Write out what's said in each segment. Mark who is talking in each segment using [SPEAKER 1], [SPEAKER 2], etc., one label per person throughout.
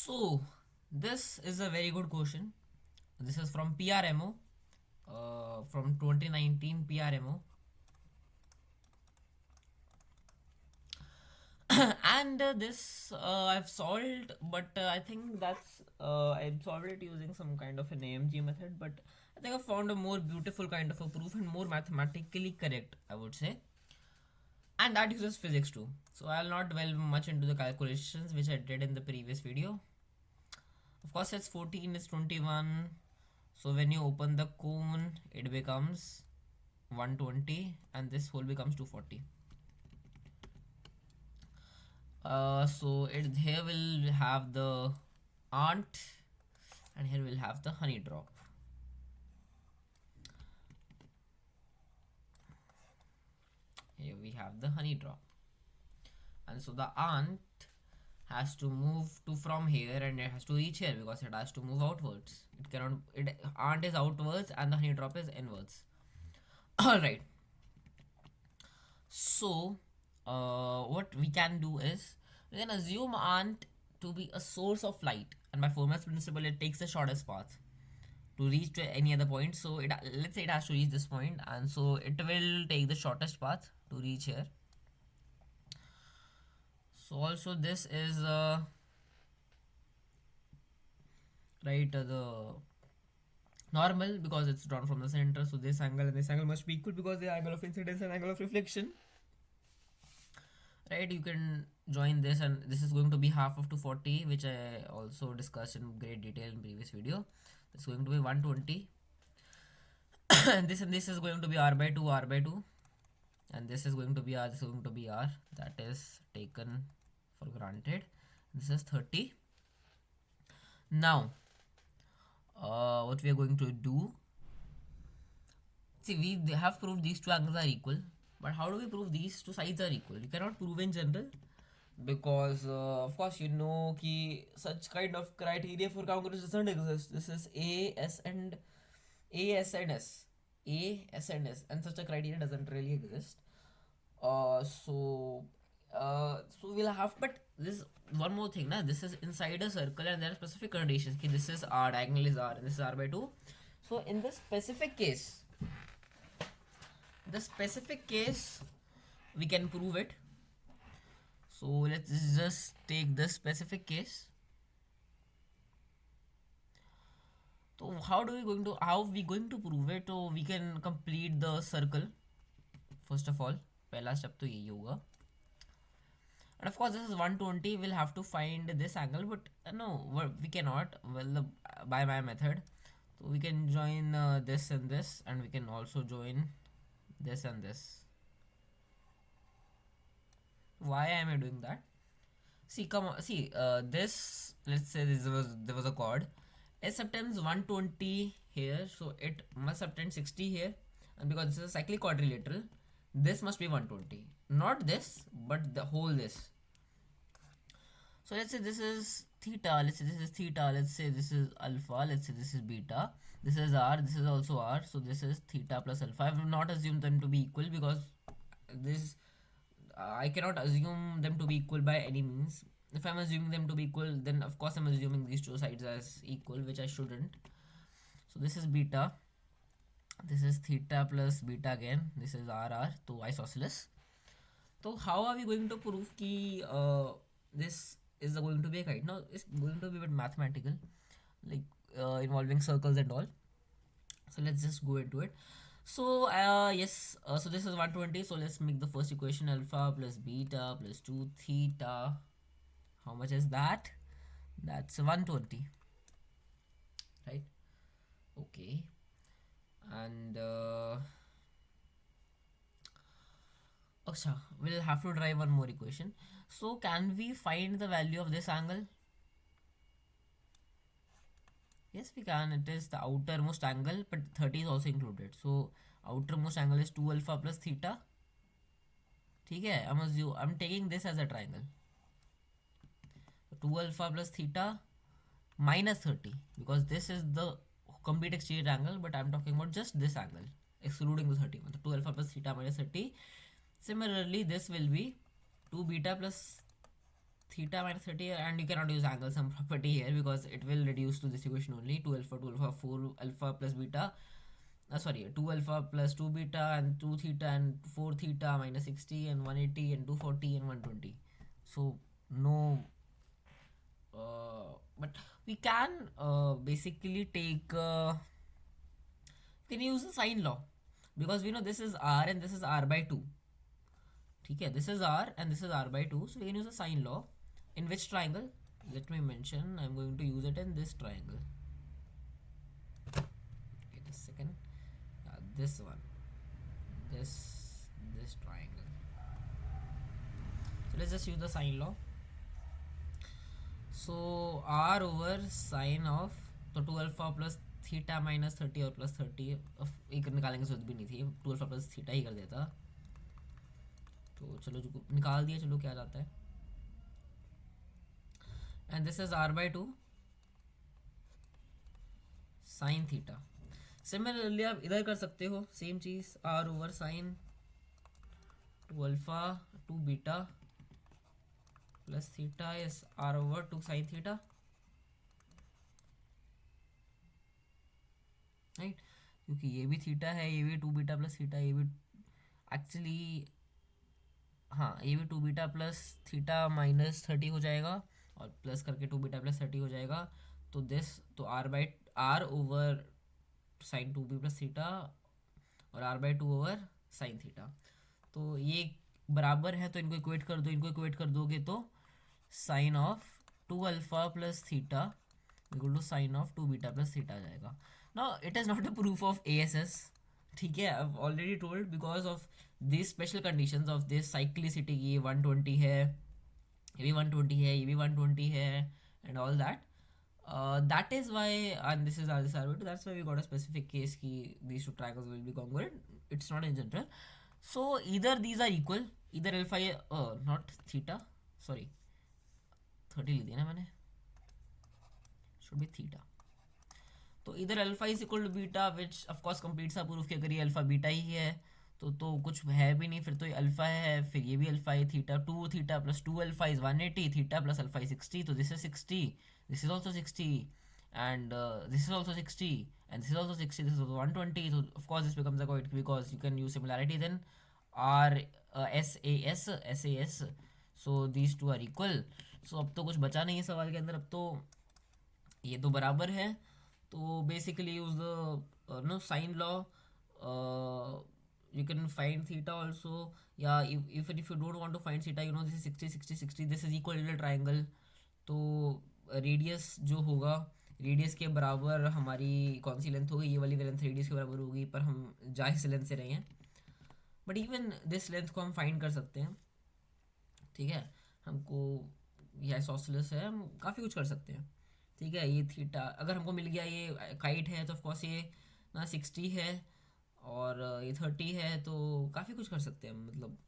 [SPEAKER 1] So, this is a very good question. This is from PRMO, from 2019 PRMO. And this I've solved, but I think I've solved it using some kind of an AMG method, but I think I found a more beautiful kind of a proof and more mathematically correct, I would say. And that uses physics too. So I'll not delve much into the calculations which I did in the previous video. Of course, it's 14 is 21. So when you open the cone, it becomes 120 and this whole becomes 240. So here we'll have the ant and here we'll have the honey drop. Here we have the honey drop, and so the ant has to move to from here and it has to reach here because it has to move outwards. It cannot. Ant is outwards and the honey drop is inwards. All right. So what we can do is we can assume ant to be a source of light, and by Fermat's principle, it takes the shortest path to reach to any other point. So let's say it has to reach this point, and so it will take the shortest path to reach here. So also this is the normal because it's drawn from the center. So this angle and this angle must be equal because the angle of incidence and angle of reflection. Right, you can join this, and this is going to be half of 240, which I also discussed in great detail in previous video. It's going to be 120. and this is going to be r by 2, and this is going to be r, this is going to be r. That is taken for granted. This is 30. Now what we are going to do, see, we have proved these two angles are equal, but how do we prove these two sides are equal? You cannot prove in general because of course you know ki such kind of criteria for congruence doesn't exist. This is A, S and S, and such a criteria doesn't really exist. So we'll have, but this one more thing, na, this is inside a circle and there are specific conditions. Ki this is r, diagonal is r, and this is r by 2. So in this specific case, we can prove it. So let's just take this specific case. So how are we going to prove it? So we can complete the circle. First of all, पहला step तो यही होगा. And of course this is 120. We'll have to find this angle, but no, we cannot. Well, by my method, so we can join this and this, and we can also join this and this. Why am I doing that? See, come on, see, this, let's say there was a chord. It subtends 120 here, so it must subtend 60 here, and because this is a cyclic quadrilateral, this must be 120. Not this, but the whole this. So let's say this is theta, let's say this is theta, let's say this is alpha, let's say this is beta, this is r, this is also r, so this is theta plus alpha. I will not assume them to be equal because this I cannot assume them to be equal by any means. If I'm assuming them to be equal, then of course I'm assuming these two sides as equal, which I shouldn't. So this is beta, this is theta plus beta again, this is r, so isosceles. So how are we going to prove ki this is going to be a kite? Now it's going to be a bit mathematical, like involving circles and all. So let's just go into it. So yes, so this is 120. So let's make the first equation: alpha plus beta plus 2 theta. How much is that? That's 120, right? Okay, and we'll have to derive one more equation. So can we find the value of this angle? Yes, we can. It is the outermost angle, but 30 is also included. So outermost angle is 2 alpha plus theta. Okay, I'm taking this as a triangle. 2 alpha plus theta minus 30, because this is the complete exterior angle, but I'm talking about just this angle, excluding the 30. So 2 alpha plus theta minus 30. Similarly, this will be 2 beta plus theta minus 30 here, and you cannot use angle sum property here because it will reduce to this equation only. 2 alpha 4 alpha plus beta, sorry, 2 alpha plus 2 beta and 2 theta and 4 theta minus 60 and 180 and 240 and 120. So no, but we can basically take can use the sine law, because we know this is r and this is r by 2. Okay, this is r and this is r by 2, so we can use the sine law. In which triangle? Let me mention, I'm going to use it in this triangle. Wait a second. This one, this triangle. So let's just use the sine law. So r over sine of, तो 2 alpha plus theta minus 30 और plus 30, एक निकालेंगे जरूरत भी नहीं थी, 2 alpha plus theta ही कर देता, तो चलो जो निकाल दिया, चलो क्या जाता है, and this is r by 2 sine theta. Similarly आप इधर कर सकते हो सेम चीज, r over sine 2 alpha 2 beta plus theta is r over 2 sine theta, right, क्योंकि ये भी थीटा है, ये भी 2 बीटा प्लस थीटा, ये भी एक्चुअली हाँ, ये भी 2 बीटा प्लस थीटा माइनस 30 हो जाएगा और प्लस करके 2 बीटा प्लस 30 हो जाएगा, तो दिस, तो r over sine 2b plus theta और r by 2 over sine theta, तो ये बराबर है, तो इनको इक्वेट कर दो, इनको इक्वेट कर दोगे तो sine of 2 alpha plus theta equal to sine of 2 beta plus theta आ जाएगा. Now it is not a proof of ASS, ठीक है, I already told, because of this special conditions of this cyclicity की, 120 है, ये भी 120 है, ये भी 120 है, and all that. That is why, and this is arbitrary, that's why we got a specific case ki these two triangles will be congruent. It's not in general. So either these are equal, either alpha, not theta, sorry, 30 लिख दिया ना मैंने, should be theta. तो इधर alpha is equal to beta, which of course completes a proof कि अगर ये alpha beta ही है तो कुछ है भी नहीं, फिर तो ये अल्फा है, फिर ये भी अल्फा है, theta 2 theta plus 2 alpha is 180, theta plus alpha is 60, तो this is 60, this is also 60, and this is also 60, and this is also 60, this is also 120, so of course this becomes a quite, because you can use similarity, then SAS, so these two are equal. So अब तो कुछ बचा नहीं है सवाल के अंदर, अब तो ये तो बराबर है, तो basically use the no sine law, you can find theta also, yeah, if you don't want to find theta, you know this is 60 60 60, this is equal to triangle, तो रेडियस जो होगा, रेडियस के बराबर हमारी कौन सी लेंथ होगी, ये वाली लेंथ रेडियस के बराबर होगी, पर हम जा इस लेंथ से रहे हैं, बट इवन दिस लेंथ को हम फाइंड कर सकते हैं, ठीक है, हमको यह आइसोसेलेस है, हम काफ़ी कुछ कर सकते हैं, ठीक है. ये थीटा अगर हमको मिल गया, ये काइट है, तो ऑफकोर्स ये ना 60 है और ये 30 है, तो काफ़ी कुछ कर सकते हैं मतलब,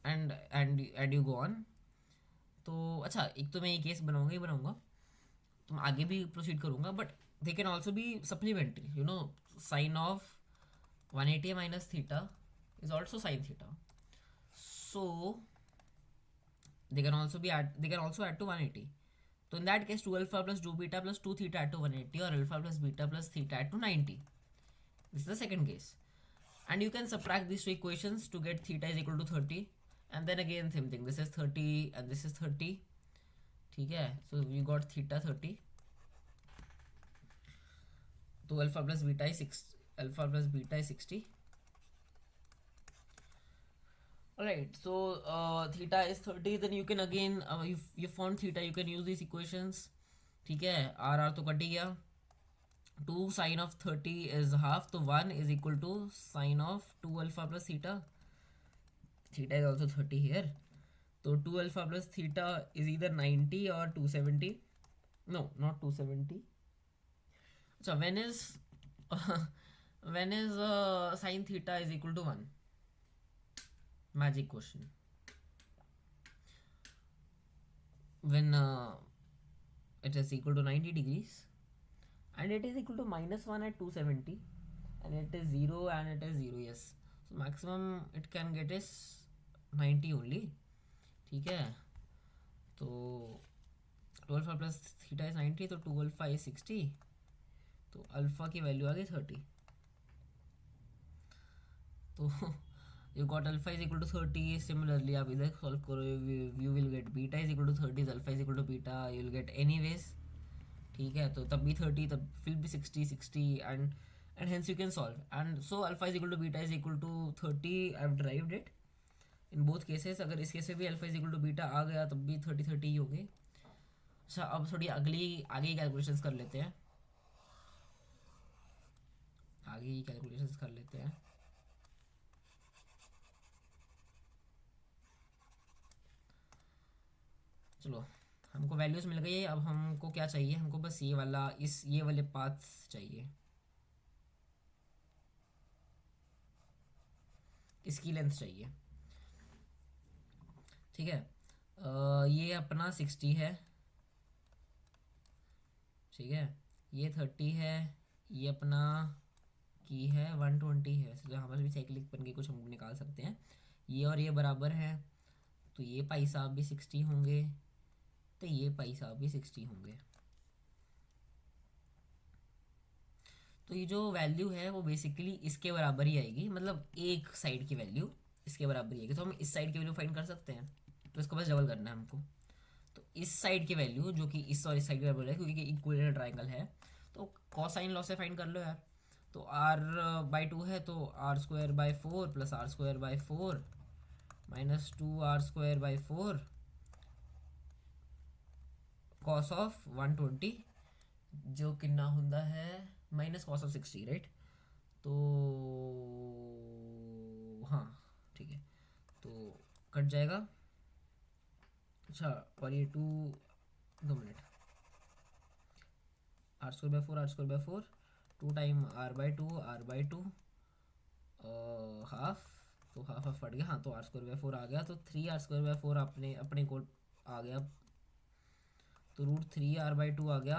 [SPEAKER 1] एंड यू गो ऑन. तो अच्छा, एक तो मैं ये केस बनाऊंगा, तो मैं आगे भी प्रोसीड करूंगा, but they can also be supplementary, you know, sine of 180 minus theta is also sine theta, so they can also add to 180. So in that case 2 alpha plus 2 beta plus 2 theta add to 180, or alpha plus beta plus theta add to 90. This is the second case, and you can subtract these two equations to get theta is equal to 30, and then again same thing, this is 30 and this is 30, ठीक है. So we got theta 30, तो alpha plus beta is 60. Alright, so theta is 30, then you can again, if you found theta, you can use these equations, ठीक है. r तो cut ही गया, 2 sin of 30 is half, तो 1 is equal to sin of 2 alpha plus theta, theta is also 30 here, तो 2 alpha plus theta is either 90 or 270, no, not 270. So when is sin theta is equal to 1? Magic question. When it is equal to 90 degrees and it is equal to -1 at 270, and it is 0 and it is 0, yes, so maximum it can get is 90 only, ठीक है. तो 2 alpha plus theta is 90, तो 2 alpha is 60, तो alpha की value आ गई 30। तो you got alpha is equal to 30। Similarly आप इधर सॉल्व करो, you will get beta is equal to 30, alpha is equal to beta, you will get anyways. ठीक है, तो तब भी 30, तब फिर भी 60 and hence you can solve. And so alpha is equal to beta is equal to 30, I have derived it in both cases. अगर इस केस में भी alpha is equal to beta आ गया तब भी 30 ही होंगे। अच्छा, अब थोड़ी अगली आगे की कैलकुलेशंस कर लेते हैं, आगे की कैलकुलेशंस कर लेते हैं। चलो, हमको वैल्यूज़ मिल गई है। अब हमको क्या चाहिए, हमको बस ये वाला ये वाले पाथ चाहिए, इसकी लेंथ चाहिए। ठीक है, ये अपना 60 है। ठीक है, ये 30 है, ये अपना की है 120 है। तो हमारे भी साइक्लिक बन के कुछ हम निकाल सकते हैं। ये और ये बराबर है, तो ये पाई साहब भी 60 होंगे, तो ये पाई साहब भी 60 होंगे। तो ये जो वैल्यू है वो बेसिकली इसके बराबर ही आएगी, मतलब एक साइड की वैल्यू इसके बराबर ही आएगी। तो हम इस साइड की वैल्यू फाइंड कर सकते हैं, तो इसको बस डबल करना है हमको। तो इस साइड की वैल्यू जो कि इस और इस साइड के बराबर है, क्योंकि इक्विलेटरल ट्राइंगल है, तो कॉसाइन लॉ से फाइंड कर लो यार। तो आर बाई 2 है, तो r square by 4 plus r square by 4 minus 2 r square by 4 cos of 120, जो कितना होता है माइनस कॉस ऑफ 60, राइट। तो हाँ ठीक है, तो कट जाएगा। अच्छा, और ये 2 minute, r square by 4 r square by 4 2 time r by two half, तो हाफ हाफ फट गया। हाँ, तो आर स्क्वायर बाई 4 आ गया, तो 3 आर स्क्वायर बाई 4 अपने अपने को आ गया, तो √3 r/2 आ गया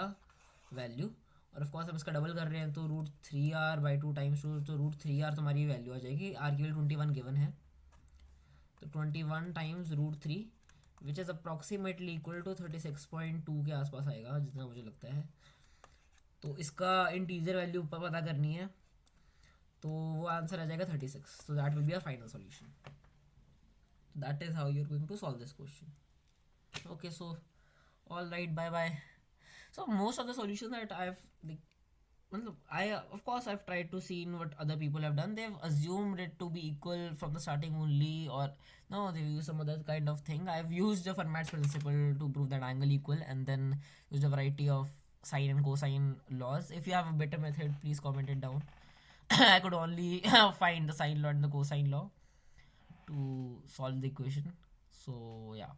[SPEAKER 1] वैल्यू। और ऑफकोर्स हम इसका डबल कर रहे हैं, तो √3r/2 टाइम्स टू, तो √3r तुम्हारी वैल्यू आ जाएगी। आर की वैल्यू 21 गिवन है, तो 21 times √3 which is approximately equal to 36.2 के आसपास आएगा जितना मुझे लगता है। तो इसका इंटीजर वैल्यू पता करनी है, तो वो आंसर आ जाएगा 36। So that will be a final solution. That is how you are going to solve this question. Okay, so all right, bye bye. So most of the solutions that I've I of course I've tried to see in what other people have done. They've assumed it to be equal from the starting only, or no, they've used some other kind of thing. I've used the Fermat's principle to prove that angle equal, and then used a variety of sine and cosine laws. If you have a better method, please comment it down. I could only find the sine law and the cosine law to solve the equation. So yeah,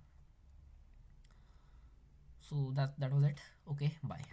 [SPEAKER 1] so that was it. Okay, bye.